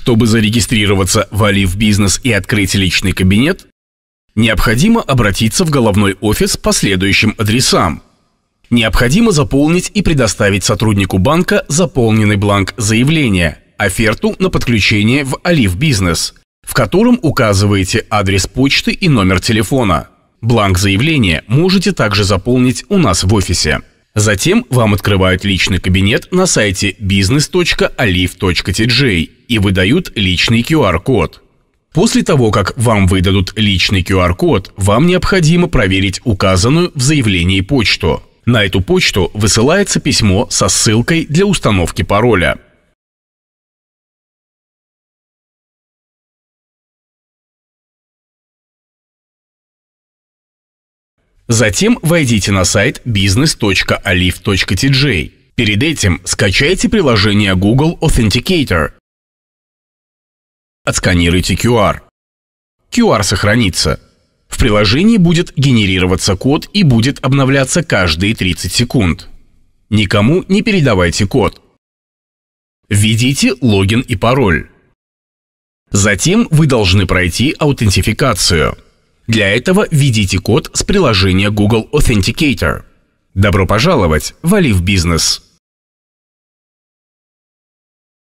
Чтобы зарегистрироваться в Alif Business и открыть личный кабинет, необходимо обратиться в головной офис по следующим адресам. Необходимо заполнить и предоставить сотруднику банка заполненный бланк заявления, оферту на подключение в Alif Business, в котором указываете адрес почты и номер телефона. Бланк заявления можете также заполнить у нас в офисе. Затем вам открывают личный кабинет на сайте business.alif.tj и выдают личный QR-код. После того, как вам выдадут личный QR-код, вам необходимо проверить указанную в заявлении почту. На эту почту высылается письмо со ссылкой для установки пароля. Затем войдите на сайт business.alif.tj. Перед этим скачайте приложение Google Authenticator. Отсканируйте QR. QR сохранится. В приложении будет генерироваться код и будет обновляться каждые 30 секунд. Никому не передавайте код. Введите логин и пароль. Затем вы должны пройти аутентификацию. Для этого введите код с приложения Google Authenticator. Добро пожаловать в Alif Business!